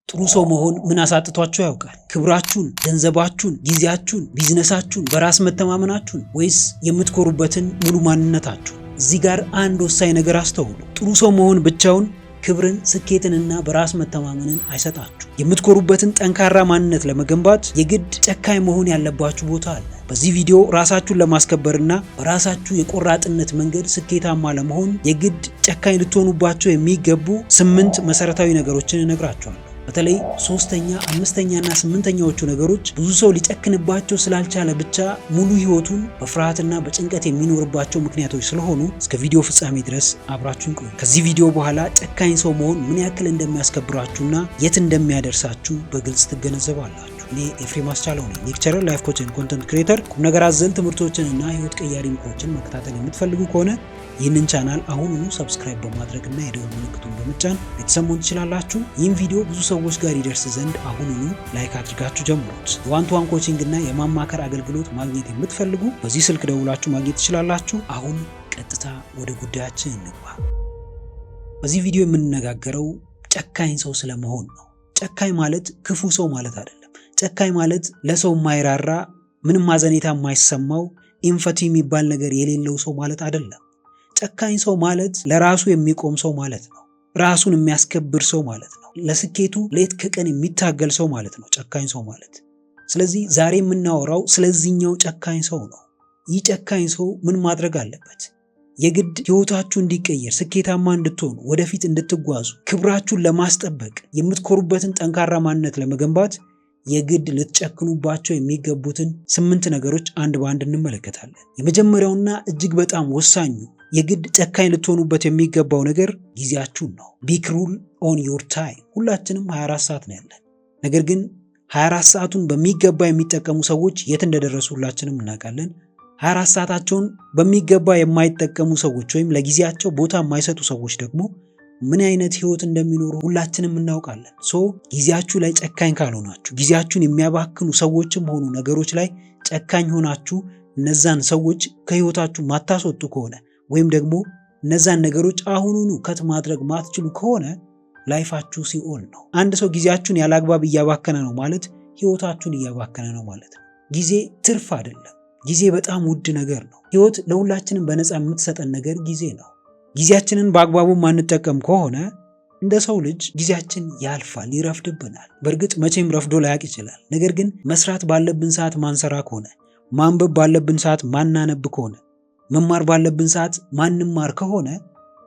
ጥሩ ሰው መሆን ምን አሳጥቷችሁ ያውቃል? ክብራችሁን፣ ገንዘባችሁን፣ ጊዜያችሁን፣ ቢዝነሳችሁን፣ በራስ መተማመናችሁን ወይስ የምትኮሩበትን ሙሉ ማንነታችሁ? እዚህ ጋር አንድ ወሳኝ ነገር አስተውሉ። ጥሩ ሰው መሆን ብቻውን ክብርን፣ ስኬትንና በራስ መተማመንን አይሰጣችሁ። የምትኮሩበትን ጠንካራ ማንነት ለመገንባት የግድ ጨካኝ መሆን ያለባችሁ ቦታ አለ። በዚህ ቪዲዮ ራሳችሁን ለማስከበርና በራሳችሁ የቆራጥነት መንገድ ስኬታማ ለመሆን የግድ ጨካኝ ልትሆኑባቸው የሚገቡ 8 መሰረታዊ ነገሮችን እነግራችኋለሁ። በተለይ 3ኛ፣ 5ኛና 8ኛዎቹ ነገሮች ብዙ ሰው ሊጨክንባቸው ስላልቻለ ብቻ ሙሉ ህይወቱን በፍርሃትና በጭንቀት የሚኖርባቸው ምክንያቶች ስለሆኑ እስከ ቪዲዮ ፍጻሜ ድረስ አብራችሁን ቆዩ። ከዚህ ቪዲዮ በኋላ ጨካኝ ሰው መሆን ምን ያክል እንደሚያስከብራችሁና የት እንደሚያደርሳችሁ በግልጽ ትገነዘባላችሁ። እኔ ኤፍሬም አስቻለው ነኝ፣ ሌክቸረር፣ ላይፍ ኮች እና ኮንተንት ክሬተር። ቁም ነገር አዘል ትምህርቶችንና ህይወት ቀያሪ ምክሮችን መከታተል የምትፈልጉ ከሆነ ይህንን ቻናል አሁኑኑ ሰብስክራይብ በማድረግና የደወል ምልክቱን በመጫን ቤተሰብ መሆን ትችላላችሁ። ይህን ቪዲዮ ብዙ ሰዎች ጋር ይደርስ ዘንድ አሁኑኑ ላይክ አድርጋችሁ ጀምሩት። የዋን-ቱ-ዋን ኮቺንግ እና የማማከር አገልግሎት ማግኘት የምትፈልጉ በዚህ ስልክ ደውላችሁ ማግኘት ትችላላችሁ። አሁን ቀጥታ ወደ ጉዳያችን እንግባ። በዚህ ቪዲዮ የምንነጋገረው ጨካኝ ሰው ስለመሆን ነው። ጨካኝ ማለት ክፉ ሰው ማለት አይደለም። ጨካኝ ማለት ለሰው የማይራራ ምንም ማዘኔታ የማይሰማው ኢምፓቲ የሚባል ነገር የሌለው ሰው ማለት አይደለም። ጨካኝ ሰው ማለት ለራሱ የሚቆም ሰው ማለት ነው። ራሱን የሚያስከብር ሰው ማለት ነው። ለስኬቱ ሌት ከቀን የሚታገል ሰው ማለት ነው ጨካኝ ሰው ማለት። ስለዚህ ዛሬ የምናወራው ስለዚህኛው ጨካኝ ሰው ነው። ይህ ጨካኝ ሰው ምን ማድረግ አለበት? የግድ ህይወታችሁ እንዲቀየር፣ ስኬታማ እንድትሆኑ፣ ወደፊት እንድትጓዙ፣ ክብራችሁን ለማስጠበቅ፣ የምትኮሩበትን ጠንካራ ማንነት ለመገንባት የግድ ልትጨክኑባቸው የሚገቡትን 8 ነገሮች አንድ በአንድ እንመለከታለን። የመጀመሪያውና እጅግ በጣም ወሳኙ የግድ ጨካኝ ልትሆኑበት የሚገባው ነገር ጊዜያችሁን ነው። ቢግ ሩል ኦን ዮር ታይም። ሁላችንም 24 ሰዓት ነው ያለን። ነገር ግን 24 ሰዓቱን በሚገባ የሚጠቀሙ ሰዎች የት እንደደረሱ ሁላችንም እናውቃለን። 24 ሰዓታቸውን በሚገባ የማይጠቀሙ ሰዎች ወይም ለጊዜያቸው ቦታ የማይሰጡ ሰዎች ደግሞ ምን አይነት ህይወት እንደሚኖሩ ሁላችንም እናውቃለን። ጊዜያችሁ ላይ ጨካኝ ካልሆናችሁ፣ ጊዜያችሁን የሚያባክኑ ሰዎችም ሆኑ ነገሮች ላይ ጨካኝ ሆናችሁ እነዛን ሰዎች ከህይወታችሁ ማታስወጡ ከሆነ ወይም ደግሞ እነዛን ነገሮች አሁኑኑ ከት ማድረግ ማትችሉ ከሆነ ላይፋችሁ ሲኦል ነው። አንድ ሰው ጊዜያችሁን ያላግባብ እያባከነ ነው ማለት ህይወታችሁን እያባከነ ነው ማለት ነው። ጊዜ ትርፍ አይደለም። ጊዜ በጣም ውድ ነገር ነው። ህይወት ለሁላችንም በነፃ የምትሰጠን ነገር ጊዜ ነው። ጊዜያችንን በአግባቡ ማንጠቀም ከሆነ እንደ ሰው ልጅ ጊዜያችን ያልፋል፣ ይረፍድብናል። በእርግጥ መቼም ረፍዶ ላያቅ ይችላል። ነገር ግን መስራት ባለብን ሰዓት ማንሰራ ከሆነ፣ ማንበብ ባለብን ሰዓት ማናነብ ከሆነ፣ መማር ባለብን ሰዓት ማንማር ከሆነ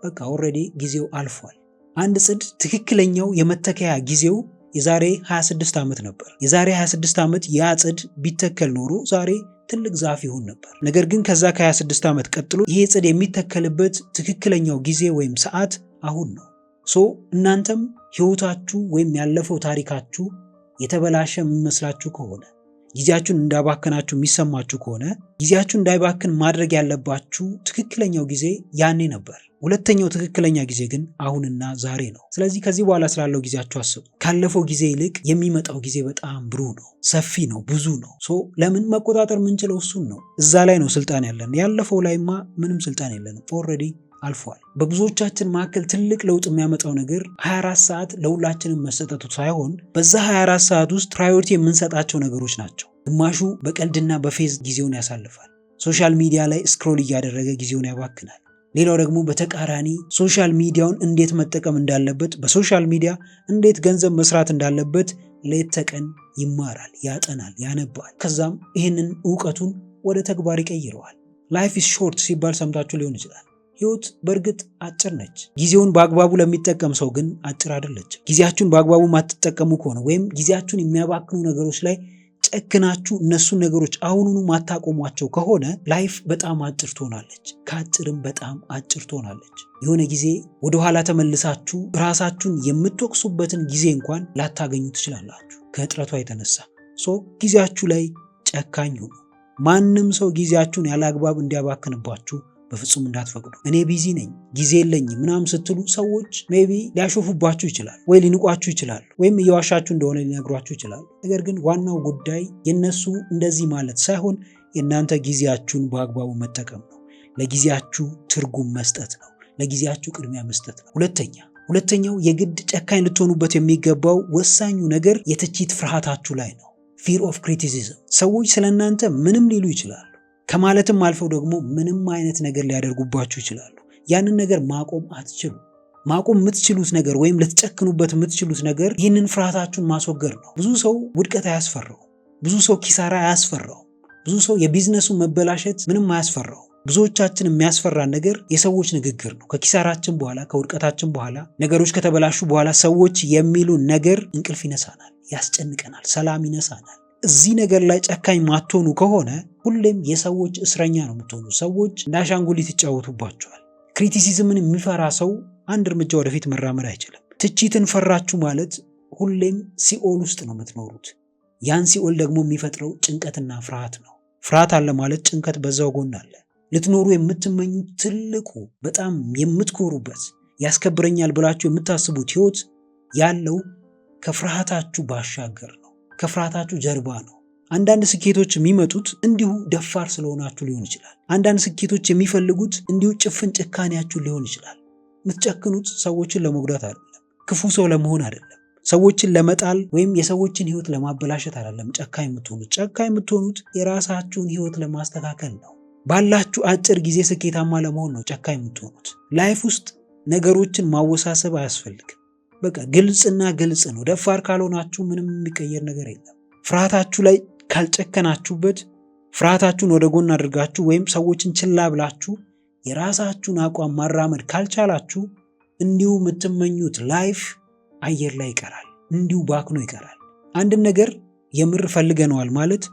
በቃ ኦልሬዲ ጊዜው አልፏል። አንድ ጽድ ትክክለኛው የመተከያ ጊዜው የዛሬ 26 ዓመት ነበር። የዛሬ 26 ዓመት ያ ጽድ ቢተከል ኖሮ ዛሬ ትልቅ ዛፍ ይሆን ነበር። ነገር ግን ከዛ ከ26 ዓመት ቀጥሎ ይሄ ጽድ የሚተከልበት ትክክለኛው ጊዜ ወይም ሰዓት አሁን ነው። እናንተም ህይወታችሁ ወይም ያለፈው ታሪካችሁ የተበላሸ የሚመስላችሁ ከሆነ፣ ጊዜያችሁን እንዳባከናችሁ የሚሰማችሁ ከሆነ ጊዜያችሁን እንዳይባክን ማድረግ ያለባችሁ ትክክለኛው ጊዜ ያኔ ነበር። ሁለተኛው ትክክለኛ ጊዜ ግን አሁንና ዛሬ ነው። ስለዚህ ከዚህ በኋላ ስላለው ጊዜያችሁ አስቡ። ካለፈው ጊዜ ይልቅ የሚመጣው ጊዜ በጣም ብሩህ ነው፣ ሰፊ ነው፣ ብዙ ነው። ለምን መቆጣጠር የምንችለው እሱን ነው። እዛ ላይ ነው ስልጣን ያለን። ያለፈው ላይማ ምንም ስልጣን የለንም። ኦልሬዲ አልፏል። በብዙዎቻችን መካከል ትልቅ ለውጥ የሚያመጣው ነገር 24 ሰዓት ለሁላችንም መሰጠቱ ሳይሆን በዛ 24 ሰዓት ውስጥ ፕራዮሪቲ የምንሰጣቸው ነገሮች ናቸው። ግማሹ በቀልድና በፌዝ ጊዜውን ያሳልፋል። ሶሻል ሚዲያ ላይ ስክሮል እያደረገ ጊዜውን ያባክናል። ሌላው ደግሞ በተቃራኒ ሶሻል ሚዲያውን እንዴት መጠቀም እንዳለበት፣ በሶሻል ሚዲያ እንዴት ገንዘብ መስራት እንዳለበት ሌት ተቀን ይማራል፣ ያጠናል፣ ያነባል። ከዛም ይህንን ዕውቀቱን ወደ ተግባር ይቀይረዋል። ላይፍ ኢዝ ሾርት ሲባል ሰምታችሁ ሊሆን ይችላል። ህይወት በእርግጥ አጭር ነች። ጊዜውን በአግባቡ ለሚጠቀም ሰው ግን አጭር አይደለችም። ጊዜያችሁን በአግባቡ ማትጠቀሙ ከሆነ ወይም ጊዜያችሁን የሚያባክኑ ነገሮች ላይ ጨክናችሁ እነሱን ነገሮች አሁኑኑ ማታቆሟቸው ከሆነ ላይፍ በጣም አጭር ትሆናለች። ከአጭርም በጣም አጭር ትሆናለች። የሆነ ጊዜ ወደኋላ ተመልሳችሁ ራሳችሁን የምትወቅሱበትን ጊዜ እንኳን ላታገኙ ትችላላችሁ ከእጥረቷ የተነሳ። ጊዜያችሁ ላይ ጨካኝ ሁኑ። ማንም ሰው ጊዜያችሁን ያለ አግባብ እንዲያባክንባችሁ በፍጹም እንዳትፈቅዱ። እኔ ቢዚ ነኝ፣ ጊዜ የለኝም ምናምን ስትሉ ሰዎች ሜቢ ሊያሾፉባችሁ ይችላል፣ ወይ ሊንቋችሁ ይችላል፣ ወይም እየዋሻችሁ እንደሆነ ሊነግሯችሁ ይችላል። ነገር ግን ዋናው ጉዳይ የነሱ እንደዚህ ማለት ሳይሆን የእናንተ ጊዜያችሁን በአግባቡ መጠቀም ነው። ለጊዜያችሁ ትርጉም መስጠት ነው። ለጊዜያችሁ ቅድሚያ መስጠት ነው። ሁለተኛ ሁለተኛው የግድ ጨካኝ ልትሆኑበት የሚገባው ወሳኙ ነገር የትችት ፍርሃታችሁ ላይ ነው። ፊር ኦፍ ክሪቲሲዝም። ሰዎች ስለእናንተ ምንም ሊሉ ይችላሉ። ከማለትም አልፈው ደግሞ ምንም አይነት ነገር ሊያደርጉባችሁ ይችላሉ። ያንን ነገር ማቆም አትችሉ። ማቆም የምትችሉት ነገር ወይም ልትጨክኑበት የምትችሉት ነገር ይህንን ፍርሃታችሁን ማስወገድ ነው። ብዙ ሰው ውድቀት አያስፈራው። ብዙ ሰው ኪሳራ አያስፈራው። ብዙ ሰው የቢዝነሱ መበላሸት ምንም አያስፈራው። ብዙዎቻችን የሚያስፈራን ነገር የሰዎች ንግግር ነው። ከኪሳራችን በኋላ ከውድቀታችን በኋላ ነገሮች ከተበላሹ በኋላ ሰዎች የሚሉን ነገር እንቅልፍ ይነሳናል፣ ያስጨንቀናል፣ ሰላም ይነሳናል። እዚህ ነገር ላይ ጨካኝ ማትሆኑ ከሆነ ሁሌም የሰዎች እስረኛ ነው የምትሆኑ። ሰዎች እንደ አሻንጉሊት ይጫወቱባቸዋል። ክሪቲሲዝምን የሚፈራ ሰው አንድ እርምጃ ወደፊት መራመድ አይችልም። ትችትን ፈራችሁ ማለት ሁሌም ሲኦል ውስጥ ነው የምትኖሩት። ያን ሲኦል ደግሞ የሚፈጥረው ጭንቀትና ፍርሃት ነው። ፍርሃት አለ ማለት ጭንቀት በዛው ጎን አለ። ልትኖሩ የምትመኙት ትልቁ በጣም የምትኮሩበት ያስከብረኛል ብላችሁ የምታስቡት ህይወት ያለው ከፍርሃታችሁ ባሻገር ነው። ከፍርሃታችሁ ጀርባ ነው። አንዳንድ ስኬቶች የሚመጡት እንዲሁ ደፋር ስለሆናችሁ ሊሆን ይችላል። አንዳንድ ስኬቶች የሚፈልጉት እንዲሁ ጭፍን ጭካኔያችሁ ሊሆን ይችላል። የምትጨክኑት ሰዎችን ለመጉዳት አይደለም፣ ክፉ ሰው ለመሆን አይደለም፣ ሰዎችን ለመጣል ወይም የሰዎችን ህይወት ለማበላሸት አይደለም። ጨካኝ የምትሆኑት የራሳችሁን ህይወት ለማስተካከል ነው። ባላችሁ አጭር ጊዜ ስኬታማ ለመሆን ነው ጨካኝ የምትሆኑት። ላይፍ ውስጥ ነገሮችን ማወሳሰብ አያስፈልግም። በቃ ግልጽና ግልጽ ነው። ደፋር ካልሆናችሁ ምንም የሚቀየር ነገር የለም። ፍርሃታችሁ ላይ ካልጨከናችሁበት፣ ፍርሃታችሁን ወደ ጎን አድርጋችሁ ወይም ሰዎችን ችላ ብላችሁ የራሳችሁን አቋም ማራመድ ካልቻላችሁ እንዲሁ የምትመኙት ላይፍ አየር ላይ ይቀራል፣ እንዲሁ ባክኖ ይቀራል። አንድን ነገር የምር ፈልገነዋል ማለት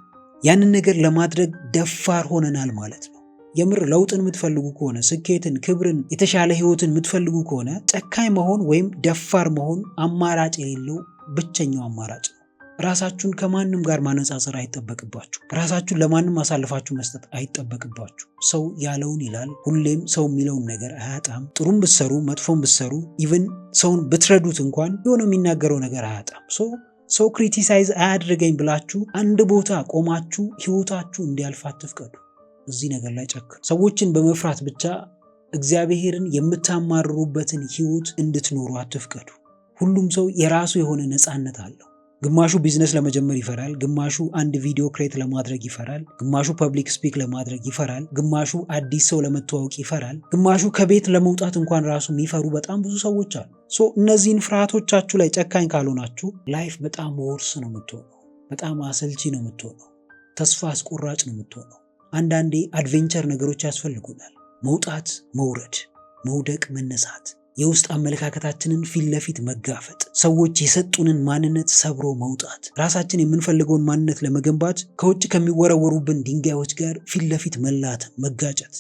ያንን ነገር ለማድረግ ደፋር ሆነናል ማለት ነው። የምር ለውጥን የምትፈልጉ ከሆነ ስኬትን፣ ክብርን፣ የተሻለ ህይወትን የምትፈልጉ ከሆነ ጨካኝ መሆን ወይም ደፋር መሆን አማራጭ የሌለው ብቸኛው አማራጭ ነው። ራሳችሁን ከማንም ጋር ማነጻጸር አይጠበቅባችሁ። ራሳችሁን ለማንም አሳልፋችሁ መስጠት አይጠበቅባችሁ። ሰው ያለውን ይላል። ሁሌም ሰው የሚለውን ነገር አያጣም። ጥሩም ብትሰሩ መጥፎም ብትሰሩ ኢቭን ሰውን ብትረዱት እንኳን የሆነ የሚናገረው ነገር አያጣም። ሰው ክሪቲሳይዝ አያድርገኝ ብላችሁ አንድ ቦታ ቆማችሁ ህይወታችሁ እንዲያልፍ አትፍቀዱ። እዚህ ነገር ላይ ጨክኑ። ሰዎችን በመፍራት ብቻ እግዚአብሔርን የምታማርሩበትን ህይወት እንድትኖሩ አትፍቀዱ። ሁሉም ሰው የራሱ የሆነ ነፃነት አለው። ግማሹ ቢዝነስ ለመጀመር ይፈራል፣ ግማሹ አንድ ቪዲዮ ክሬት ለማድረግ ይፈራል፣ ግማሹ ፐብሊክ ስፒክ ለማድረግ ይፈራል፣ ግማሹ አዲስ ሰው ለመተዋወቅ ይፈራል፣ ግማሹ ከቤት ለመውጣት እንኳን ራሱ የሚፈሩ በጣም ብዙ ሰዎች አሉ። እነዚህን ፍርሃቶቻችሁ ላይ ጨካኝ ካልሆናችሁ ላይፍ በጣም ወርስ ነው የምትሆነው። በጣም አሰልቺ ነው የምትሆነው። ተስፋ አስቆራጭ ነው የምትሆነው። አንዳንዴ አድቬንቸር ነገሮች ያስፈልጉናል። መውጣት፣ መውረድ፣ መውደቅ፣ መነሳት፣ የውስጥ አመለካከታችንን ፊት ለፊት መጋፈጥ፣ ሰዎች የሰጡንን ማንነት ሰብሮ መውጣት፣ ራሳችን የምንፈልገውን ማንነት ለመገንባት ከውጭ ከሚወረወሩብን ድንጋዮች ጋር ፊት ለፊት መላተም፣ መጋጨት።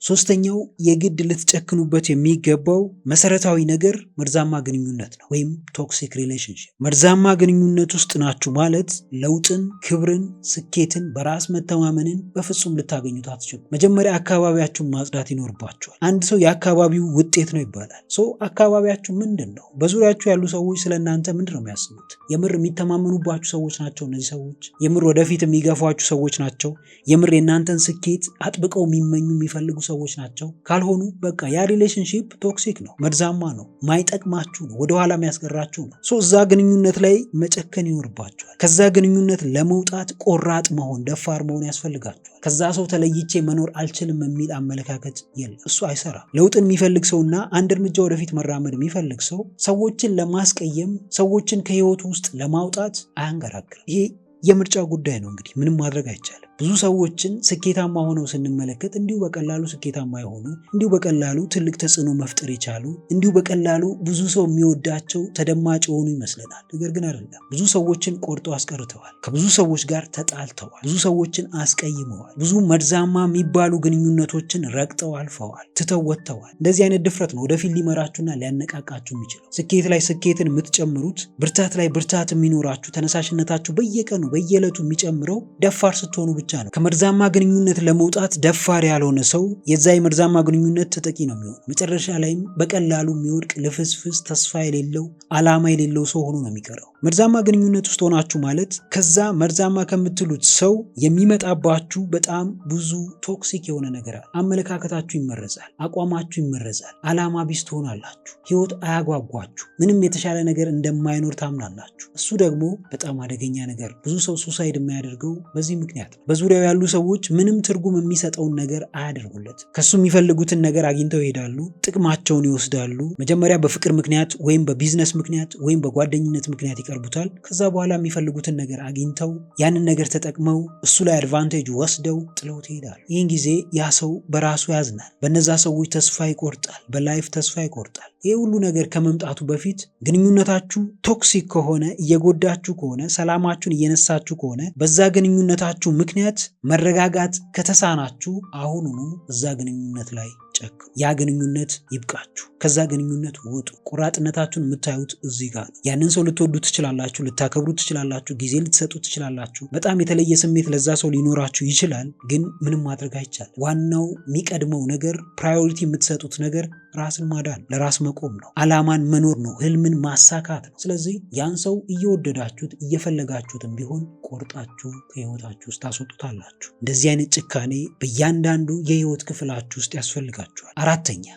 ሶስተኛው የግድ ልትጨክኑበት የሚገባው መሰረታዊ ነገር መርዛማ ግንኙነት ነው፣ ወይም ቶክሲክ ሪሌሽንሺፕ። መርዛማ ግንኙነት ውስጥ ናችሁ ማለት ለውጥን፣ ክብርን፣ ስኬትን፣ በራስ መተማመንን በፍጹም ልታገኙት አትችሉ። መጀመሪያ አካባቢያችሁን ማጽዳት ይኖርባችኋል። አንድ ሰው የአካባቢው ውጤት ነው ይባላል። አካባቢያችሁ ምንድን ነው? በዙሪያችሁ ያሉ ሰዎች ስለእናንተ ምንድን ነው የሚያስቡት? የምር የሚተማመኑባችሁ ሰዎች ናቸው እነዚህ ሰዎች? የምር ወደፊት የሚገፏችሁ ሰዎች ናቸው? የምር የእናንተን ስኬት አጥብቀው የሚመኙ የሚፈልጉ ሰዎች ናቸው? ካልሆኑ በቃ ያ ሪሌሽንሺፕ ቶክሲክ ነው፣ መርዛማ ነው፣ ማይጠቅማችሁ ነው፣ ወደኋላ የሚያስቀራችሁ ነው። እዛ ግንኙነት ላይ መጨከን ይኖርባችኋል። ከዛ ግንኙነት ለመውጣት ቆራጥ መሆን፣ ደፋር መሆን ያስፈልጋችኋል። ከዛ ሰው ተለይቼ መኖር አልችልም የሚል አመለካከት የለም። እሱ አይሰራም። ለውጥን የሚፈልግ ሰውና አንድ እርምጃ ወደፊት መራመድ የሚፈልግ ሰው ሰዎችን ለማስቀየም፣ ሰዎችን ከህይወቱ ውስጥ ለማውጣት አያንገራግርም። ይሄ የምርጫ ጉዳይ ነው። እንግዲህ ምንም ማድረግ አይቻልም። ብዙ ሰዎችን ስኬታማ ሆነው ስንመለከት እንዲሁ በቀላሉ ስኬታማ የሆኑ፣ እንዲሁ በቀላሉ ትልቅ ተጽዕኖ መፍጠር የቻሉ፣ እንዲሁ በቀላሉ ብዙ ሰው የሚወዳቸው ተደማጭ የሆኑ ይመስለናል። ነገር ግን አይደለም። ብዙ ሰዎችን ቆርጠው አስቀርተዋል። ከብዙ ሰዎች ጋር ተጣልተዋል። ብዙ ሰዎችን አስቀይመዋል። ብዙ መርዛማ የሚባሉ ግንኙነቶችን ረግጠው አልፈዋል፣ ትተው ወጥተዋል። እንደዚህ አይነት ድፍረት ነው ወደፊት ሊመራችሁና ሊያነቃቃችሁ የሚችለው። ስኬት ላይ ስኬትን የምትጨምሩት፣ ብርታት ላይ ብርታት የሚኖራችሁ፣ ተነሳሽነታችሁ በየቀኑ በየዕለቱ የሚጨምረው ደፋር ስትሆኑ ብቻ ብቻ ነው። ከመርዛማ ግንኙነት ለመውጣት ደፋር ያልሆነ ሰው የዛ የመርዛማ ግንኙነት ተጠቂ ነው የሚሆን። መጨረሻ ላይም በቀላሉ የሚወድቅ ልፍስፍስ ተስፋ የሌለው ዓላማ የሌለው ሰው ሆኖ ነው የሚቀረው። መርዛማ ግንኙነት ውስጥ ሆናችሁ ማለት ከዛ መርዛማ ከምትሉት ሰው የሚመጣባችሁ በጣም ብዙ ቶክሲክ የሆነ ነገር አለ። አመለካከታችሁ ይመረዛል፣ አቋማችሁ ይመረዛል፣ ዓላማ ቢስ ትሆናላችሁ፣ ህይወት አያጓጓችሁ፣ ምንም የተሻለ ነገር እንደማይኖር ታምናላችሁ። እሱ ደግሞ በጣም አደገኛ ነገር። ብዙ ሰው ሱሳይድ የማያደርገው በዚህ ምክንያት ነው። በዙሪያው ያሉ ሰዎች ምንም ትርጉም የሚሰጠውን ነገር አያደርጉለት። ከሱ የሚፈልጉትን ነገር አግኝተው ይሄዳሉ፣ ጥቅማቸውን ይወስዳሉ። መጀመሪያ በፍቅር ምክንያት ወይም በቢዝነስ ምክንያት ወይም በጓደኝነት ምክንያት ይቀርቡታል። ከዛ በኋላ የሚፈልጉትን ነገር አግኝተው ያንን ነገር ተጠቅመው እሱ ላይ አድቫንቴጅ ወስደው ጥለውት ይሄዳሉ። ይህን ጊዜ ያ ሰው በራሱ ያዝናል፣ በነዛ ሰዎች ተስፋ ይቆርጣል፣ በላይፍ ተስፋ ይቆርጣል። ይህ ሁሉ ነገር ከመምጣቱ በፊት ግንኙነታችሁ ቶክሲክ ከሆነ፣ እየጎዳችሁ ከሆነ፣ ሰላማችሁን እየነሳችሁ ከሆነ፣ በዛ ግንኙነታችሁ ምክንያት መረጋጋት ከተሳናችሁ አሁኑኑ እዛ ግንኙነት ላይ ጨክኑ። ያ ግንኙነት ይብቃችሁ። ከዛ ግንኙነት ውጡ። ቆራጥነታችሁን የምታዩት እዚህ ጋር ነው። ያንን ሰው ልትወዱ ትችላላችሁ፣ ልታከብሩ ትችላላችሁ፣ ጊዜ ልትሰጡ ትችላላችሁ። በጣም የተለየ ስሜት ለዛ ሰው ሊኖራችሁ ይችላል። ግን ምንም ማድረግ አይቻልም። ዋናው የሚቀድመው ነገር፣ ፕራዮሪቲ የምትሰጡት ነገር ራስን ማዳን፣ ለራስ መቆም ነው። ዓላማን መኖር ነው። ህልምን ማሳካት ነው። ስለዚህ ያን ሰው እየወደዳችሁት እየፈለጋችሁትም ቢሆን ቆርጣችሁ ከህይወታችሁ ውስጥ ታስወጡታላችሁ። እንደዚህ አይነት ጭካኔ በእያንዳንዱ የህይወት ክፍላችሁ ውስጥ ያስፈልጋችኋል።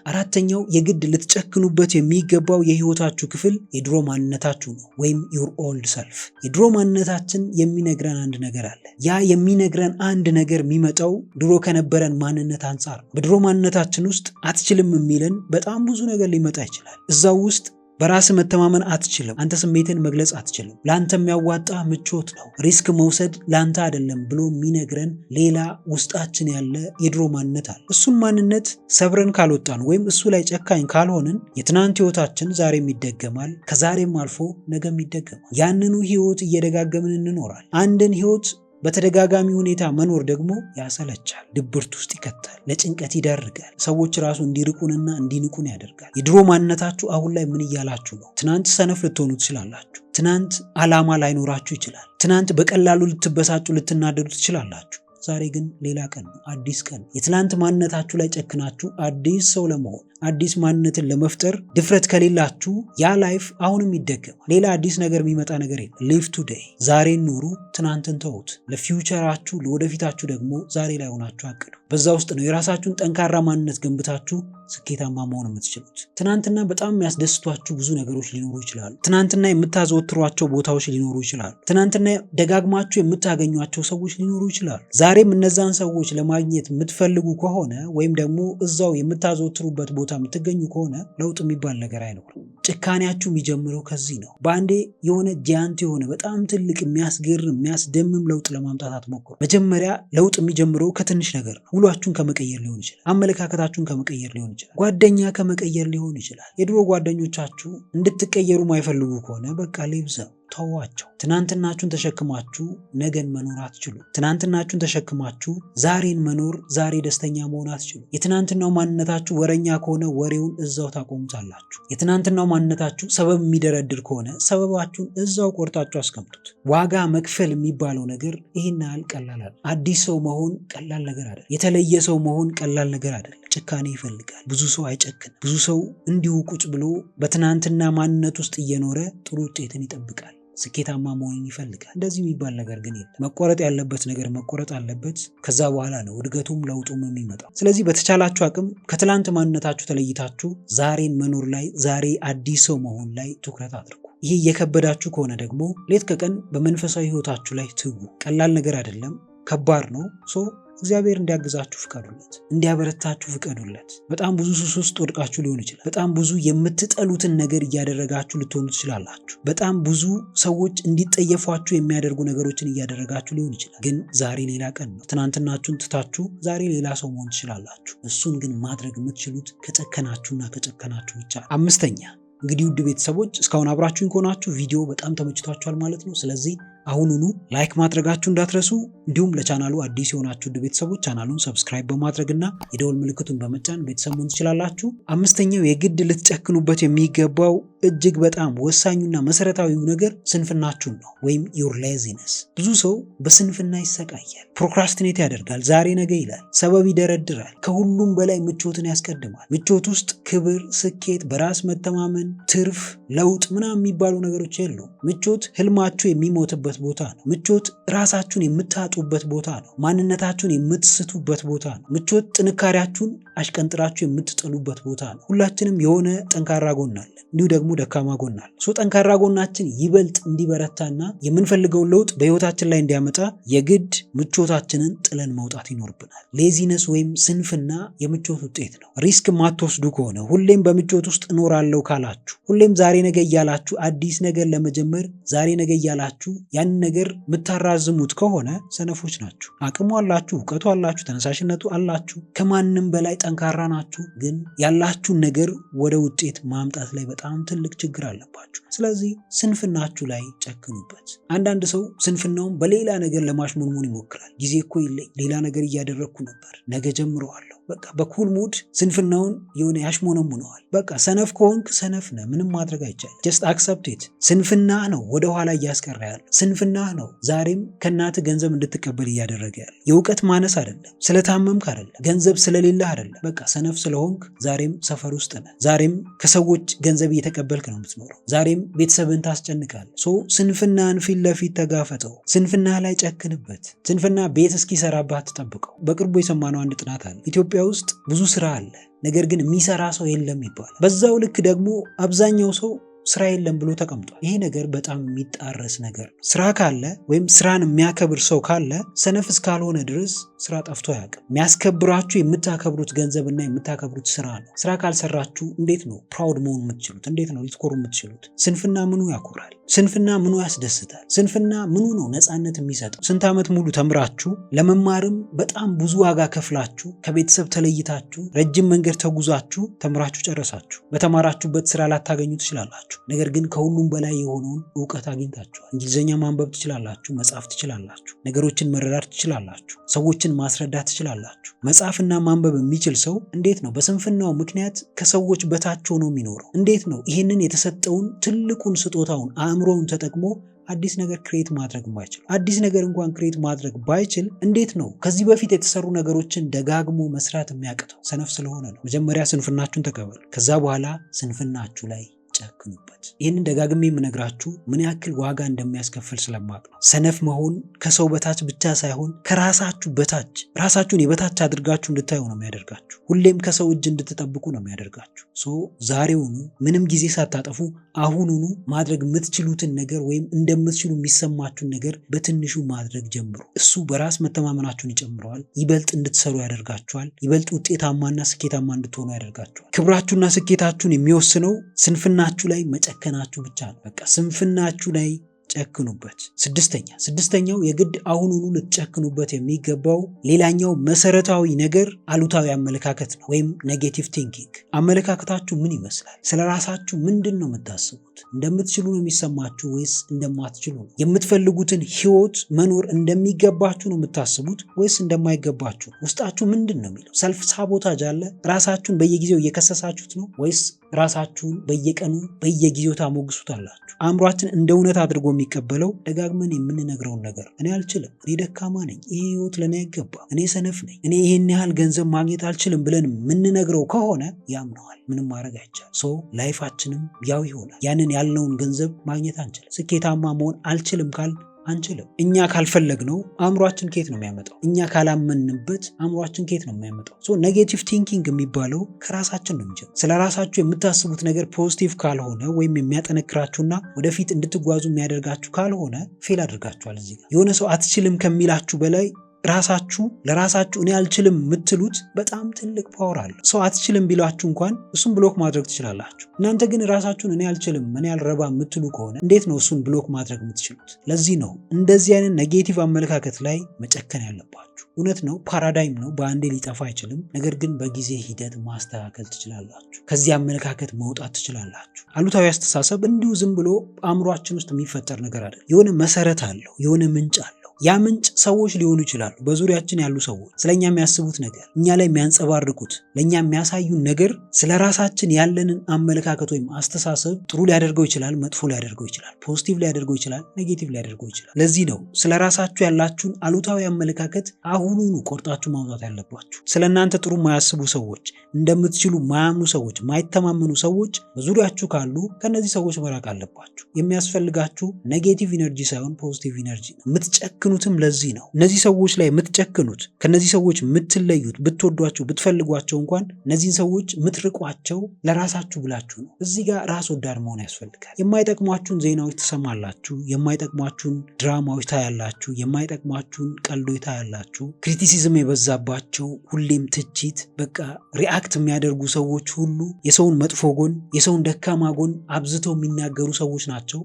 አራተኛው የግድ ልትጨክኑበት የሚገባው የህይወታችሁ ክፍል የድሮ ማንነታችሁ ነው፣ ወይም ዩር ኦልድ ሰልፍ። የድሮ ማንነታችን የሚነግረን አንድ ነገር አለ። ያ የሚነግረን አንድ ነገር የሚመጣው ድሮ ከነበረን ማንነት አንጻር ነው። በድሮ ማንነታችን ውስጥ አትችልም የሚለን በጣም ብዙ ነገር ሊመጣ ይችላል። እዛው ውስጥ በራስ መተማመን አትችልም፣ አንተ ስሜትን መግለጽ አትችልም፣ ለአንተ የሚያዋጣ ምቾት ነው፣ ሪስክ መውሰድ ለአንተ አይደለም ብሎ የሚነግረን ሌላ ውስጣችን ያለ የድሮ ማንነት አለ። እሱን ማንነት ሰብረን ካልወጣን ወይም እሱ ላይ ጨካኝ ካልሆንን የትናንት ህይወታችን ዛሬም ይደገማል፣ ከዛሬም አልፎ ነገም ይደገማል። ያንኑ ህይወት እየደጋገምን እንኖራል። አንድን ህይወት በተደጋጋሚ ሁኔታ መኖር ደግሞ ያሰለቻል፣ ድብርት ውስጥ ይከታል፣ ለጭንቀት ይዳርጋል፣ ሰዎች ራሱ እንዲርቁንና እንዲንቁን ያደርጋል። የድሮ ማንነታችሁ አሁን ላይ ምን እያላችሁ ነው? ትናንት ሰነፍ ልትሆኑ ትችላላችሁ። ትናንት ዓላማ ላይኖራችሁ ይችላል። ትናንት በቀላሉ ልትበሳጩ፣ ልትናደዱ ትችላላችሁ። ዛሬ ግን ሌላ ቀን ነው፣ አዲስ ቀን። የትናንት ማንነታችሁ ላይ ጨክናችሁ አዲስ ሰው ለመሆን አዲስ ማንነትን ለመፍጠር ድፍረት ከሌላችሁ ያ ላይፍ አሁንም ይደገማል። ሌላ አዲስ ነገር የሚመጣ ነገር የለም። ሊቭ ቱዴይ፣ ዛሬን ኑሩ፣ ትናንትን ተውት። ለፊውቸራችሁ ለወደፊታችሁ ደግሞ ዛሬ ላይ ሆናችሁ አቅዱ። በዛ ውስጥ ነው የራሳችሁን ጠንካራ ማንነት ገንብታችሁ ስኬታማ መሆን የምትችሉት። ትናንትና በጣም የሚያስደስቷችሁ ብዙ ነገሮች ሊኖሩ ይችላሉ። ትናንትና የምታዘወትሯቸው ቦታዎች ሊኖሩ ይችላሉ። ትናንትና ደጋግማችሁ የምታገኟቸው ሰዎች ሊኖሩ ይችላሉ። ዛሬም እነዛን ሰዎች ለማግኘት የምትፈልጉ ከሆነ ወይም ደግሞ እዛው የምታዘወትሩበት ቦታ የምትገኙ ከሆነ ለውጥ የሚባል ነገር አይኖርም። ጭካኔያችሁ የሚጀምረው ከዚህ ነው። በአንዴ የሆነ ጂያንት የሆነ በጣም ትልቅ የሚያስገርም የሚያስደምም ለውጥ ለማምጣት አትሞክሩ። መጀመሪያ ለውጥ የሚጀምረው ከትንሽ ነገር ነው። ውሏችሁን ከመቀየር ሊሆን ይችላል። አመለካከታችሁን ከመቀየር ሊሆን ይችላል። ጓደኛ ከመቀየር ሊሆን ይችላል። የድሮ ጓደኞቻችሁ እንድትቀየሩ ማይፈልጉ ከሆነ በቃ ሌብዘው ተዋቸው። ትናንትናችሁን ተሸክማችሁ ነገን መኖር አትችሉ። ትናንትናችሁን ተሸክማችሁ ዛሬን መኖር፣ ዛሬ ደስተኛ መሆን አትችሉ። የትናንትናው ማንነታችሁ ወረኛ ከሆነ ወሬውን እዛው ታቆሙታላችሁ። የትናንትናው ማንነታችሁ ሰበብ የሚደረድር ከሆነ ሰበባችሁን እዛው ቆርጣችሁ አስቀምጡት። ዋጋ መክፈል የሚባለው ነገር ይህን ያህል ቀላል አይደለም። አዲስ ሰው መሆን ቀላል ነገር አይደለም። የተለየ ሰው መሆን ቀላል ነገር አይደለም። ጭካኔ ይፈልጋል። ብዙ ሰው አይጨክንም። ብዙ ሰው እንዲሁ ቁጭ ብሎ በትናንትና ማንነት ውስጥ እየኖረ ጥሩ ውጤትን ይጠብቃል። ስኬታማ መሆንን ይፈልጋል። እንደዚህ የሚባል ነገር ግን የለም። መቆረጥ ያለበት ነገር መቆረጥ አለበት። ከዛ በኋላ ነው እድገቱም ለውጡም የሚመጣው። ስለዚህ በተቻላችሁ አቅም ከትላንት ማንነታችሁ ተለይታችሁ ዛሬን መኖር ላይ፣ ዛሬ አዲስ ሰው መሆን ላይ ትኩረት አድርጉ። ይህ እየከበዳችሁ ከሆነ ደግሞ ሌት ከቀን በመንፈሳዊ ህይወታችሁ ላይ ትጉ። ቀላል ነገር አይደለም፣ ከባድ ነው። እግዚአብሔር እንዲያግዛችሁ ፍቀዱለት፣ እንዲያበረታችሁ ፍቀዱለት። በጣም ብዙ ሱስ ውስጥ ወድቃችሁ ሊሆን ይችላል። በጣም ብዙ የምትጠሉትን ነገር እያደረጋችሁ ልትሆኑ ትችላላችሁ። በጣም ብዙ ሰዎች እንዲጠየፏችሁ የሚያደርጉ ነገሮችን እያደረጋችሁ ሊሆን ይችላል። ግን ዛሬ ሌላ ቀን ነው። ትናንትናችሁን ትታችሁ ዛሬ ሌላ ሰው መሆን ትችላላችሁ። እሱን ግን ማድረግ የምትችሉት ከጨከናችሁና ከጨከናችሁ ብቻ። አምስተኛ እንግዲህ ውድ ቤተሰቦች እስካሁን አብራችሁኝ ከሆናችሁ ቪዲዮ በጣም ተመችቷችኋል ማለት ነው። ስለዚህ አሁኑኑ ላይክ ማድረጋችሁ እንዳትረሱ። እንዲሁም ለቻናሉ አዲስ የሆናችሁ ቤተሰቦች ቻናሉን ሰብስክራይብ በማድረግና የደወል ምልክቱን በመጫን ቤተሰብ መሆን ትችላላችሁ። አምስተኛው የግድ ልትጨክኑበት የሚገባው እጅግ በጣም ወሳኙና መሰረታዊው ነገር ስንፍናችሁን ነው፣ ወይም your laziness። ብዙ ሰው በስንፍና ይሰቃያል፣ ፕሮክራስቲኔት ያደርጋል፣ ዛሬ ነገ ይላል፣ ሰበብ ይደረድራል። ከሁሉም በላይ ምቾትን ያስቀድማል። ምቾት ውስጥ ክብር፣ ስኬት፣ በራስ መተማመን፣ ትርፍ፣ ለውጥ ምናምን የሚባሉ ነገሮች የሉም። ምቾት ህልማችሁ የሚሞትበት ቦታ ነው። ምቾት ራሳችሁን የምታጡበት ቦታ ነው። ማንነታችሁን የምትስቱበት ቦታ ነው። ምቾት ጥንካሬያችሁን አሽቀንጥራችሁ የምትጥሉበት ቦታ ነው። ሁላችንም የሆነ ጠንካራ ጎን አለን፣ እንዲሁ ደግሞ ደካማ ጎን አለ። ጠንካራ ጎናችን ይበልጥ እንዲበረታና የምንፈልገውን ለውጥ በህይወታችን ላይ እንዲያመጣ የግድ ምቾታችንን ጥለን መውጣት ይኖርብናል። ሌዚነስ ወይም ስንፍና የምቾት ውጤት ነው። ሪስክ ማትወስዱ ከሆነ፣ ሁሌም በምቾት ውስጥ እኖራለሁ ካላችሁ፣ ሁሌም ዛሬ ነገ እያላችሁ አዲስ ነገር ለመጀመር ዛሬ ነገ እያላችሁ ያንን ነገር የምታራዝሙት ከሆነ ሰነፎች ናችሁ። አቅሙ አላችሁ፣ እውቀቱ አላችሁ፣ ተነሳሽነቱ አላችሁ፣ ከማንም በላይ ጠንካራ ናችሁ። ግን ያላችሁን ነገር ወደ ውጤት ማምጣት ላይ በጣም ትልቅ ችግር አለባችሁ። ስለዚህ ስንፍናችሁ ላይ ጨክኑበት። አንዳንድ ሰው ስንፍናውን በሌላ ነገር ለማሽሞንሞን ይሞክራል። ጊዜ እኮ የለኝ፣ ሌላ ነገር እያደረግኩ ነበር፣ ነገ ጀምረዋለሁ። በቃ በኩል ሙድ ስንፍናውን የሆነ ያሽሞነሙነዋል። በቃ ሰነፍ ከሆንክ ሰነፍ ነህ፣ ምንም ማድረግ አይቻልም። ጀስት አክሰፕት ኢት። ስንፍና ነው ወደ ኋላ እያስቀረ ያለው። ስንፍና ነው ዛሬም ከእናት ገንዘብ እንድትቀበል እያደረገ ያለው። የእውቀት ማነስ አይደለም፣ ስለታመምክ አይደለም፣ ገንዘብ ስለሌለህ አይደለም። በቃ ሰነፍ ስለሆንክ ዛሬም ሰፈር ውስጥ ነህ። ዛሬም ከሰዎች ገንዘብ እየተቀበልክ ነው የምትኖረው። ዛሬም ቤተሰብን ታስጨንቃለህ። ስንፍናን ፊት ለፊት ተጋፈጠው። ስንፍና ላይ ጨክንበት። ስንፍና ቤት እስኪሰራባት አትጠብቀው። በቅርቡ የሰማነው አንድ ጥናት አለ። ኢትዮጵያ ውስጥ ብዙ ስራ አለ፣ ነገር ግን የሚሰራ ሰው የለም ይባላል። በዛው ልክ ደግሞ አብዛኛው ሰው ስራ የለም ብሎ ተቀምጧል። ይሄ ነገር በጣም የሚጣረስ ነገር ነው። ስራ ካለ ወይም ስራን የሚያከብር ሰው ካለ ሰነፍ እስካልሆነ ድረስ ስራ ጠፍቶ አያውቅም። የሚያስከብራችሁ የምታከብሩት ገንዘብና የምታከብሩት ስራ ነው። ስራ ካልሰራችሁ እንዴት ነው ፕራውድ መሆን የምትችሉት? እንዴት ነው ልትኮሩ የምትችሉት? ስንፍና ምኑ ያኮራል? ስንፍና ምኑ ያስደስታል? ስንፍና ምኑ ነው ነፃነት የሚሰጠው? ስንት ዓመት ሙሉ ተምራችሁ ለመማርም በጣም ብዙ ዋጋ ከፍላችሁ ከቤተሰብ ተለይታችሁ ረጅም መንገድ ተጉዛችሁ ተምራችሁ ጨረሳችሁ። በተማራችሁበት ስራ ላታገኙ ትችላላችሁ። ነገር ግን ከሁሉም በላይ የሆነውን እውቀት አግኝታችኋል። እንግሊዝኛ ማንበብ ትችላላችሁ፣ መጻፍ ትችላላችሁ፣ ነገሮችን መረዳት ትችላላችሁ፣ ሰዎችን ማስረዳት ትችላላችሁ። መጻፍና ማንበብ የሚችል ሰው እንዴት ነው በስንፍናው ምክንያት ከሰዎች በታች ሆኖ የሚኖረው? እንዴት ነው ይህንን የተሰጠውን ትልቁን ስጦታውን አእምሮውን ተጠቅሞ አዲስ ነገር ክሬት ማድረግ ባይችል? አዲስ ነገር እንኳን ክሬት ማድረግ ባይችል እንዴት ነው ከዚህ በፊት የተሰሩ ነገሮችን ደጋግሞ መስራት የሚያቅተው? ሰነፍ ስለሆነ ነው። መጀመሪያ ስንፍናችሁን ተቀበሉ። ከዛ በኋላ ስንፍናችሁ ላይ ጨክኑበት። ይህንን ደጋግሜ የምነግራችሁ ምን ያክል ዋጋ እንደሚያስከፍል ስለማቅ ነው። ሰነፍ መሆን ከሰው በታች ብቻ ሳይሆን ከራሳችሁ በታች፣ ራሳችሁን የበታች አድርጋችሁ እንድታዩ ነው የሚያደርጋችሁ። ሁሌም ከሰው እጅ እንድትጠብቁ ነው የሚያደርጋችሁ። ዛሬውኑ ምንም ጊዜ ሳታጠፉ አሁኑኑ ማድረግ የምትችሉትን ነገር ወይም እንደምትችሉ የሚሰማችሁን ነገር በትንሹ ማድረግ ጀምሩ። እሱ በራስ መተማመናችሁን ይጨምረዋል፣ ይበልጥ እንድትሰሩ ያደርጋችኋል፣ ይበልጥ ውጤታማና ስኬታማ እንድትሆኑ ያደርጋችኋል። ክብራችሁና ስኬታችሁን የሚወስነው ስንፍናችሁ ላይ መጨከናችሁ ብቻ ነው። በቃ ስንፍናችሁ ላይ ጨክኑበት። ስድስተኛው የግድ አሁኑኑ ልትጨክኑበት የሚገባው ሌላኛው መሰረታዊ ነገር አሉታዊ አመለካከት ነው፣ ወይም ኔጌቲቭ ቲንኪንግ። አመለካከታችሁ ምን ይመስላል? ስለ ራሳችሁ ምንድን ነው የምታስቡት? እንደምትችሉ ነው የሚሰማችሁ ወይስ እንደማትችሉ ነው? የምትፈልጉትን ህይወት መኖር እንደሚገባችሁ ነው የምታስቡት ወይስ እንደማይገባችሁ? ውስጣችሁ ምንድን ነው የሚለው? ሰልፍ ሳቦታጅ አለ? ራሳችሁን በየጊዜው እየከሰሳችሁት ነው ወይስ ራሳችሁን በየቀኑ በየጊዜው ታሞግሱታላችሁ? አእምሯችን እንደ እውነት አድርጎ የሚቀበለው ደጋግመን የምንነግረውን ነገር እኔ አልችልም፣ እኔ ደካማ ነኝ፣ ይሄ ህይወት ለኔ አይገባም፣ እኔ ሰነፍ ነኝ፣ እኔ ይሄን ያህል ገንዘብ ማግኘት አልችልም ብለን የምንነግረው ከሆነ ያምነዋል። ምንም ማድረግ አይቻልም። ላይፋችንም ያው ይሆናል። ያንን ያልነውን ገንዘብ ማግኘት አንችልም። ስኬታማ መሆን አልችልም ካል አንችልም። እኛ ካልፈለግነው አእምሯችን ከየት ነው የሚያመጣው? እኛ ካላመንበት አእምሯችን ከየት ነው የሚያመጣው? ኔጌቲቭ ቲንኪንግ የሚባለው ከራሳችን ነው የሚጀምረው። ስለ ራሳችሁ የምታስቡት ነገር ፖዚቲቭ ካልሆነ ወይም የሚያጠነክራችሁና ወደፊት እንድትጓዙ የሚያደርጋችሁ ካልሆነ ፌል አድርጋችኋል። እዚህ ጋር የሆነ ሰው አትችልም ከሚላችሁ በላይ ራሳችሁ ለራሳችሁ እኔ አልችልም የምትሉት በጣም ትልቅ ፓወር አለው። ሰው አትችልም ቢሏችሁ እንኳን እሱን ብሎክ ማድረግ ትችላላችሁ። እናንተ ግን ራሳችሁን እኔ አልችልም እኔ አልረባ የምትሉ ከሆነ እንዴት ነው እሱን ብሎክ ማድረግ የምትችሉት? ለዚህ ነው እንደዚህ አይነት ኔጌቲቭ አመለካከት ላይ መጨከን ያለባችሁ። እውነት ነው፣ ፓራዳይም ነው፣ በአንዴ ሊጠፋ አይችልም። ነገር ግን በጊዜ ሂደት ማስተካከል ትችላላችሁ። ከዚህ አመለካከት መውጣት ትችላላችሁ። አሉታዊ አስተሳሰብ እንዲሁ ዝም ብሎ አእምሯችን ውስጥ የሚፈጠር ነገር አይደለም። የሆነ መሰረት አለው፣ የሆነ ምንጭ አለው። ያ ምንጭ ሰዎች ሊሆኑ ይችላሉ። በዙሪያችን ያሉ ሰዎች ስለኛ የሚያስቡት ነገር፣ እኛ ላይ የሚያንጸባርቁት፣ ለኛ የሚያሳዩን ነገር ስለ ራሳችን ያለንን አመለካከት ወይም አስተሳሰብ ጥሩ ሊያደርገው ይችላል፣ መጥፎ ሊያደርገው ይችላል፣ ፖዚቲቭ ሊያደርገው ይችላል፣ ኔጌቲቭ ሊያደርገው ይችላል። ለዚህ ነው ስለ ራሳችሁ ያላችሁን አሉታዊ አመለካከት አሁኑኑ ቆርጣችሁ ማውጣት ያለባችሁ። ስለ እናንተ ጥሩ የማያስቡ ሰዎች፣ እንደምትችሉ ማያምኑ ሰዎች፣ ማይተማመኑ ሰዎች በዙሪያችሁ ካሉ ከነዚህ ሰዎች መራቅ አለባችሁ። የሚያስፈልጋችሁ ኔጌቲቭ ኢነርጂ ሳይሆን ፖዚቲቭ ኢነርጂ ነው። የምትጨክኑትም ለዚህ ነው። እነዚህ ሰዎች ላይ የምትጨክኑት፣ ከነዚህ ሰዎች የምትለዩት፣ ብትወዷቸው ብትፈልጓቸው እንኳን እነዚህን ሰዎች የምትርቋቸው ለራሳችሁ ብላችሁ ነው። እዚህ ጋር ራስ ወዳድ መሆን ያስፈልጋል። የማይጠቅሟችሁን ዜናዎች ትሰማላችሁ፣ የማይጠቅሟችሁን ድራማዎች ታያላችሁ፣ የማይጠቅሟችሁን ቀልዶች ታያላችሁ። ክሪቲሲዝም የበዛባቸው ሁሌም ትችት፣ በቃ ሪአክት የሚያደርጉ ሰዎች ሁሉ የሰውን መጥፎ ጎን፣ የሰውን ደካማ ጎን አብዝተው የሚናገሩ ሰዎች ናቸው።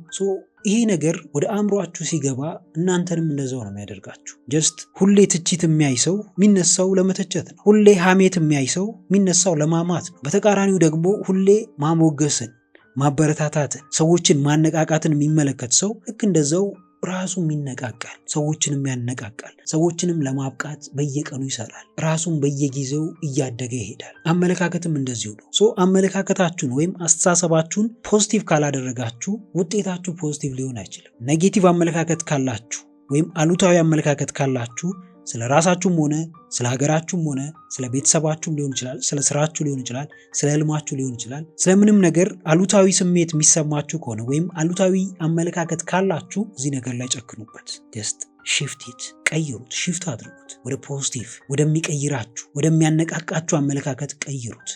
ይሄ ነገር ወደ አእምሯችሁ ሲገባ እናንተንም እንደዛው ነው የሚያደርጋችሁ። ጀስት ሁሌ ትችት የሚያይ ሰው የሚነሳው ለመተቸት ነው። ሁሌ ሐሜት የሚያይ ሰው የሚነሳው ለማማት ነው። በተቃራኒው ደግሞ ሁሌ ማሞገስን፣ ማበረታታትን፣ ሰዎችን ማነቃቃትን የሚመለከት ሰው ልክ እንደዛው ራሱም ይነቃቃል፣ ሰዎችንም ያነቃቃል። ሰዎችንም ለማብቃት በየቀኑ ይሰራል። ራሱን በየጊዜው እያደገ ይሄዳል። አመለካከትም እንደዚሁ ነው። አመለካከታችሁን ወይም አስተሳሰባችሁን ፖዚቲቭ ካላደረጋችሁ ውጤታችሁ ፖዚቲቭ ሊሆን አይችልም። ኔጌቲቭ አመለካከት ካላችሁ ወይም አሉታዊ አመለካከት ካላችሁ ስለ ራሳችሁም ሆነ ስለ ሀገራችሁም ሆነ ስለ ቤተሰባችሁም ሊሆን ይችላል፣ ስለ ስራችሁ ሊሆን ይችላል፣ ስለ ህልማችሁ ሊሆን ይችላል፣ ስለምንም ነገር አሉታዊ ስሜት የሚሰማችሁ ከሆነ ወይም አሉታዊ አመለካከት ካላችሁ እዚህ ነገር ላይ ጨክኑበት። ጀስት ሽፍት ቀይሩት፣ ሽፍት አድርጉት። ወደ ፖዚቲቭ ወደሚቀይራችሁ ወደሚያነቃቃችሁ አመለካከት ቀይሩት።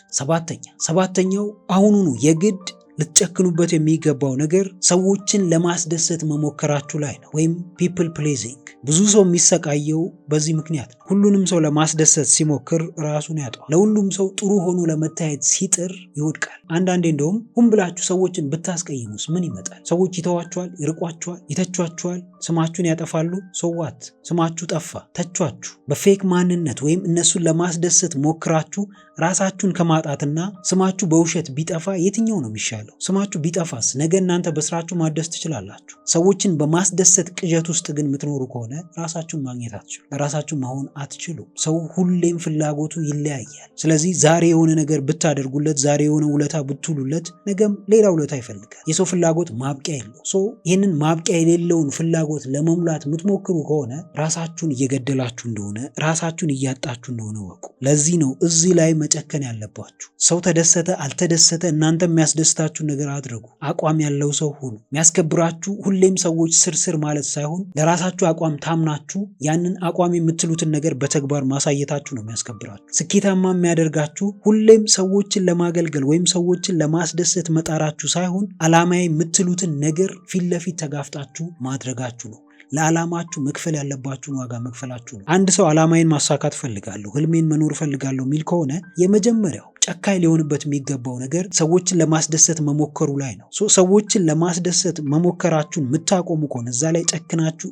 ሰባተኛው አሁኑኑ የግድ ልትጨክኑበት የሚገባው ነገር ሰዎችን ለማስደሰት መሞከራችሁ ላይ ነው፣ ወይም ፒፕል ፕሌዚንግ። ብዙ ሰው የሚሰቃየው በዚህ ምክንያት ነው። ሁሉንም ሰው ለማስደሰት ሲሞክር ራሱን ያጠዋል። ለሁሉም ሰው ጥሩ ሆኖ ለመታየት ሲጥር ይወድቃል። አንዳንዴ እንደውም ሁን ብላችሁ ሰዎችን ብታስቀይሙስ ምን ይመጣል? ሰዎች ይተዋችኋል፣ ይርቋችኋል፣ ይተቿችኋል፣ ስማችሁን ያጠፋሉ። ሰዋት ስማችሁ ጠፋ፣ ተቿችሁ። በፌክ ማንነት ወይም እነሱን ለማስደሰት ሞክራችሁ ራሳችሁን ከማጣትና ስማችሁ በውሸት ቢጠፋ የትኛው ነው የሚሻለው? ስማችሁ ቢጠፋስ ነገ እናንተ በስራችሁ ማደስ ትችላላችሁ። ሰዎችን በማስደሰት ቅዠት ውስጥ ግን የምትኖሩ ከሆነ ራሳችሁን ማግኘት አትችሉ፣ ለራሳችሁ መሆን አትችሉ። ሰው ሁሌም ፍላጎቱ ይለያያል። ስለዚህ ዛሬ የሆነ ነገር ብታደርጉለት፣ ዛሬ የሆነ ውለታ ብትውሉለት፣ ነገም ሌላ ውለታ ይፈልጋል። የሰው ፍላጎት ማብቂያ የለው። ይህንን ማብቂያ የሌለውን ፍላጎት ለመሙላት የምትሞክሩ ከሆነ ራሳችሁን እየገደላችሁ እንደሆነ፣ ራሳችሁን እያጣችሁ እንደሆነ ወቁ። ለዚህ ነው እዚህ ላይ መጨከን ያለባችሁ። ሰው ተደሰተ አልተደሰተ እናንተ የሚያስደስታችሁን ነገር አድርጉ። አቋም ያለው ሰው ሁኑ። የሚያስከብራችሁ ሁሌም ሰዎች ስርስር ማለት ሳይሆን ለራሳችሁ አቋም ታምናችሁ ያንን አቋም የምትሉትን ነገር በተግባር ማሳየታችሁ ነው የሚያስከብራችሁ። ስኬታማ የሚያደርጋችሁ ሁሌም ሰዎችን ለማገልገል ወይም ሰዎችን ለማስደሰት መጣራችሁ ሳይሆን ዓላማዬ የምትሉትን ነገር ፊት ለፊት ተጋፍጣችሁ ማድረጋችሁ ነው። ለዓላማችሁ መክፈል ያለባችሁን ዋጋ መክፈላችሁ ነው። አንድ ሰው ዓላማዬን ማሳካት ፈልጋለሁ፣ ህልሜን መኖር ፈልጋለሁ የሚል ከሆነ የመጀመሪያው ጨካኝ ሊሆንበት የሚገባው ነገር ሰዎችን ለማስደሰት መሞከሩ ላይ ነው። ሰዎችን ለማስደሰት መሞከራችሁን የምታቆሙ ከሆነ፣ እዛ ላይ ጨክናችሁ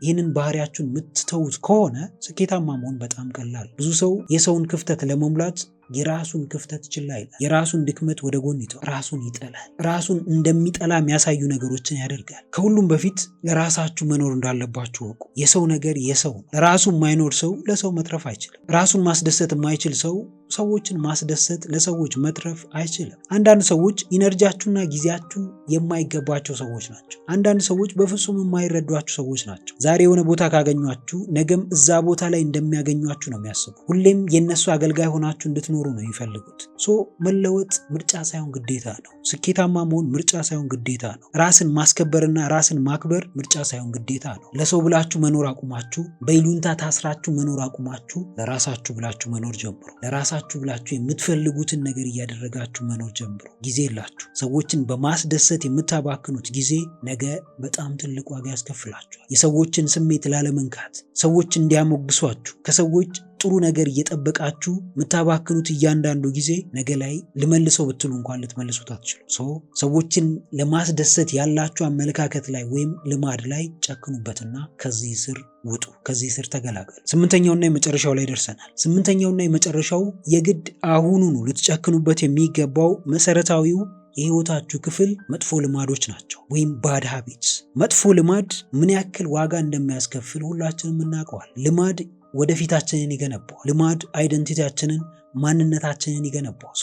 ይህንን ባህሪያችሁን የምትተዉት ከሆነ ስኬታማ መሆን በጣም ቀላል። ብዙ ሰው የሰውን ክፍተት ለመሙላት የራሱን ክፍተት ችላ ይላል። የራሱን ድክመት ወደ ጎን ይተው፣ ራሱን ይጠላል። ራሱን እንደሚጠላ የሚያሳዩ ነገሮችን ያደርጋል። ከሁሉም በፊት ለራሳችሁ መኖር እንዳለባችሁ ወቁ። የሰው ነገር የሰው ነው። ለራሱ የማይኖር ሰው ለሰው መትረፍ አይችልም። ራሱን ማስደሰት የማይችል ሰው ሰዎችን ማስደሰት ለሰዎች መትረፍ አይችልም። አንዳንድ ሰዎች ኢነርጂያችሁና ጊዜያችሁን የማይገባቸው ሰዎች ናቸው። አንዳንድ ሰዎች በፍጹም የማይረዷችሁ ሰዎች ናቸው። ዛሬ የሆነ ቦታ ካገኟችሁ ነገም እዛ ቦታ ላይ እንደሚያገኟችሁ ነው የሚያስቡ። ሁሌም የነሱ አገልጋይ ሆናችሁ እንድትኖሩ እንድትኖሩ ነው የሚፈልጉት። መለወጥ ምርጫ ሳይሆን ግዴታ ነው። ስኬታማ መሆን ምርጫ ሳይሆን ግዴታ ነው። ራስን ማስከበርና ራስን ማክበር ምርጫ ሳይሆን ግዴታ ነው። ለሰው ብላችሁ መኖር አቁማችሁ፣ በይሉንታ ታስራችሁ መኖር አቁማችሁ ለራሳችሁ ብላችሁ መኖር ጀምሩ። ለራሳችሁ ብላችሁ የምትፈልጉትን ነገር እያደረጋችሁ መኖር ጀምሩ። ጊዜ የላችሁ። ሰዎችን በማስደሰት የምታባክኑት ጊዜ ነገ በጣም ትልቅ ዋጋ ያስከፍላችኋል። የሰዎችን ስሜት ላለመንካት፣ ሰዎች እንዲያሞግሷችሁ፣ ከሰዎች ጥሩ ነገር እየጠበቃችሁ የምታባክኑት እያንዳንዱ ጊዜ ነገ ላይ ልመልሰው ብትሉ እንኳን ልትመልሱት አትችሉ። ሰዎችን ለማስደሰት ያላችሁ አመለካከት ላይ ወይም ልማድ ላይ ጨክኑበትና ከዚህ ስር ውጡ፣ ከዚህ ስር ተገላገሉ። ስምንተኛውና የመጨረሻው ላይ ደርሰናል። ስምንተኛውና የመጨረሻው የግድ አሁኑኑ ልትጨክኑበት የሚገባው መሰረታዊው የህይወታችሁ ክፍል መጥፎ ልማዶች ናቸው፣ ወይም ባድ ሃቢትስ። መጥፎ ልማድ ምን ያክል ዋጋ እንደሚያስከፍል ሁላችንም እናውቀዋል። ልማድ ወደፊታችንን ይገነባዋል። ልማድ አይደንቲቲያችንን፣ ማንነታችንን ይገነባዋል።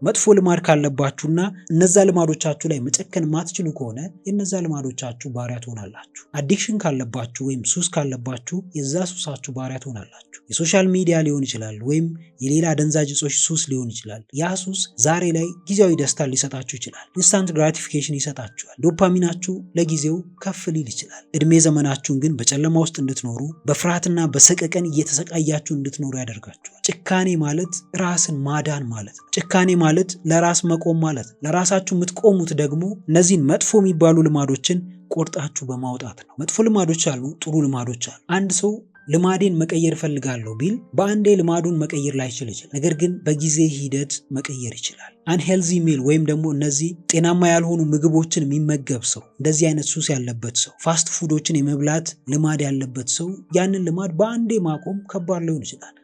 መጥፎ ልማድ ካለባችሁና እነዛ ልማዶቻችሁ ላይ መጨከን ማትችሉ ከሆነ የነዛ ልማዶቻችሁ ባሪያ ትሆናላችሁ። አዲክሽን ካለባችሁ ወይም ሱስ ካለባችሁ የዛ ሱሳችሁ ባሪያ ትሆናላችሁ። የሶሻል ሚዲያ ሊሆን ይችላል፣ ወይም የሌላ አደንዛዥ እጾች ሱስ ሊሆን ይችላል። ያ ሱስ ዛሬ ላይ ጊዜያዊ ደስታ ሊሰጣችሁ ይችላል። ኢንስታንት ግራቲፊኬሽን ይሰጣችኋል። ዶፓሚናችሁ ለጊዜው ከፍ ሊል ይችላል። እድሜ ዘመናችሁን ግን በጨለማ ውስጥ እንድትኖሩ፣ በፍርሃትና በሰቀቀን እየተሰቃያችሁ እንድትኖሩ ያደርጋችኋል። ጭካኔ ማለት ራስን ማዳን ማለት ነው። ጭካኔ ማለት ለራስ መቆም ማለት ነው። ለራሳችሁ የምትቆሙት ደግሞ እነዚህን መጥፎ የሚባሉ ልማዶችን ቆርጣችሁ በማውጣት ነው። መጥፎ ልማዶች አሉ፣ ጥሩ ልማዶች አሉ። አንድ ሰው ልማዴን መቀየር ፈልጋለሁ ቢል በአንዴ ልማዱን መቀየር ላይችል ይችላል። ነገር ግን በጊዜ ሂደት መቀየር ይችላል። አንሄልዚ ሚል ወይም ደግሞ እነዚህ ጤናማ ያልሆኑ ምግቦችን የሚመገብ ሰው፣ እንደዚህ አይነት ሱስ ያለበት ሰው፣ ፋስት ፉዶችን የመብላት ልማድ ያለበት ሰው ያንን ልማድ በአንዴ ማቆም ከባድ ሊሆን ይችላል።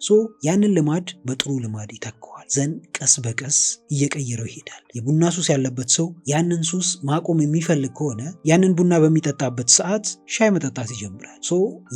ያንን ልማድ በጥሩ ልማድ ይተካዋል። ዘንድ ቀስ በቀስ እየቀየረው ይሄዳል። የቡና ሱስ ያለበት ሰው ያንን ሱስ ማቆም የሚፈልግ ከሆነ ያንን ቡና በሚጠጣበት ሰዓት ሻይ መጠጣት ይጀምራል።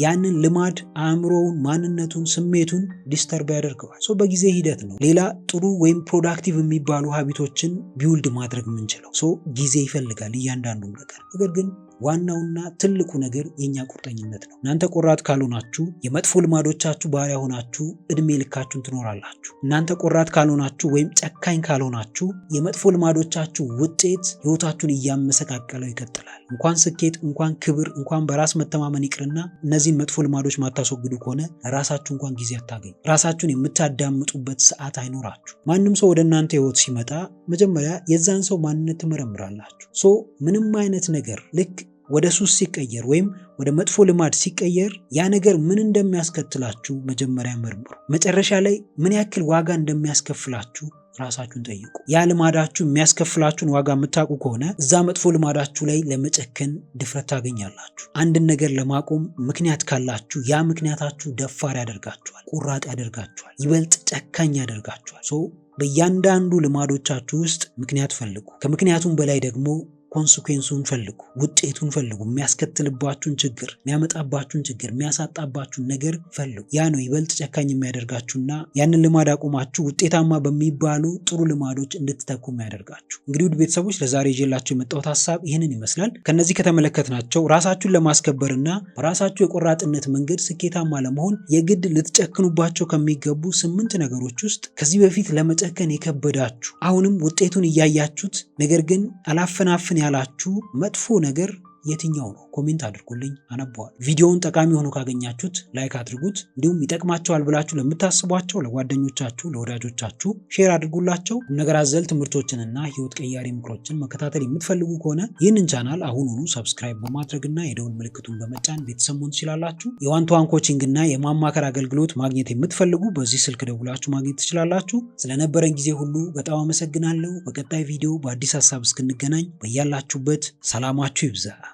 ያንን ልማድ አእምሮውን፣ ማንነቱን፣ ስሜቱን ዲስተርብ ያደርገዋል። በጊዜ ሂደት ነው ሌላ ጥሩ ወይም ፕሮዳክቲቭ የሚባሉ ሀቢቶችን ቢውልድ ማድረግ የምንችለው። ጊዜ ይፈልጋል እያንዳንዱ ነገር። ነገር ግን ዋናውና ትልቁ ነገር የኛ ቁርጠኝነት ነው። እናንተ ቆራጥ ካልሆናችሁ የመጥፎ ልማዶቻችሁ ባሪያ ሆናችሁ እድሜ ልካችሁን ትኖራላችሁ። እናንተ ቆራጥ ካልሆናችሁ ወይም ጨካኝ ካልሆናችሁ የመጥፎ ልማዶቻችሁ ውጤት ህይወታችሁን እያመሰቃቀለው ይቀጥላል። እንኳን ስኬት፣ እንኳን ክብር፣ እንኳን በራስ መተማመን ይቅርና እነዚህን መጥፎ ልማዶች ማታስወግዱ ከሆነ ራሳችሁ እንኳን ጊዜ አታገኙ። ራሳችሁን የምታዳምጡበት ሰዓት አይኖራችሁ። ማንም ሰው ወደ እናንተ ህይወት ሲመጣ መጀመሪያ የዛን ሰው ማንነት ትመረምራላችሁ። ምንም አይነት ነገር ልክ ወደ ሱስ ሲቀየር ወይም ወደ መጥፎ ልማድ ሲቀየር ያ ነገር ምን እንደሚያስከትላችሁ መጀመሪያ መርምሩ። መጨረሻ ላይ ምን ያክል ዋጋ እንደሚያስከፍላችሁ ራሳችሁን ጠይቁ። ያ ልማዳችሁ የሚያስከፍላችሁን ዋጋ የምታውቁ ከሆነ እዛ መጥፎ ልማዳችሁ ላይ ለመጨከን ድፍረት ታገኛላችሁ። አንድን ነገር ለማቆም ምክንያት ካላችሁ ያ ምክንያታችሁ ደፋር ያደርጋችኋል፣ ቁራጥ ያደርጋችኋል፣ ይበልጥ ጨካኝ ያደርጋችኋል። በእያንዳንዱ ልማዶቻችሁ ውስጥ ምክንያት ፈልጉ። ከምክንያቱም በላይ ደግሞ ኮንሲኩዌንሱን ፈልጉ፣ ውጤቱን ፈልጉ። የሚያስከትልባችሁን ችግር፣ የሚያመጣባችሁን ችግር፣ የሚያሳጣባችሁን ነገር ፈልጉ። ያ ነው ይበልጥ ጨካኝ የሚያደርጋችሁና ያንን ልማድ አቁማችሁ ውጤታማ በሚባሉ ጥሩ ልማዶች እንድትተኩ የሚያደርጋችሁ። እንግዲህ ውድ ቤተሰቦች ለዛሬ ይዤላችሁ የመጣሁት ሀሳብ ይህንን ይመስላል። ከነዚህ ከተመለከትናቸው ራሳችሁን ለማስከበርና በራሳችሁ የቆራጥነት መንገድ ስኬታማ ለመሆን የግድ ልትጨክኑባቸው ከሚገቡ 8 ነገሮች ውስጥ ከዚህ በፊት ለመጨከን የከበዳችሁ አሁንም ውጤቱን እያያችሁት ነገር ግን አላፈናፍን ያላችሁ መጥፎ ነገር የትኛው ነው? ኮሜንት አድርጉልኝ፣ አነባዋል። ቪዲዮውን ጠቃሚ ሆኖ ካገኛችሁት ላይክ አድርጉት። እንዲሁም ይጠቅማቸዋል ብላችሁ ለምታስቧቸው ለጓደኞቻችሁ፣ ለወዳጆቻችሁ ሼር አድርጉላቸው። ነገር አዘል ትምህርቶችንና ህይወት ቀያሪ ምክሮችን መከታተል የምትፈልጉ ከሆነ ይህንን ቻናል አሁኑኑ ሰብስክራይብ በማድረግና የደውል ምልክቱን በመጫን ቤተሰብ መሆን ትችላላችሁ። የዋን ቱ ዋን ኮቺንግ እና የማማከር አገልግሎት ማግኘት የምትፈልጉ በዚህ ስልክ ደውላችሁ ማግኘት ትችላላችሁ። ስለነበረን ጊዜ ሁሉ በጣም አመሰግናለሁ። በቀጣይ ቪዲዮ በአዲስ ሀሳብ እስክንገናኝ በያላችሁበት ሰላማችሁ ይብዛ።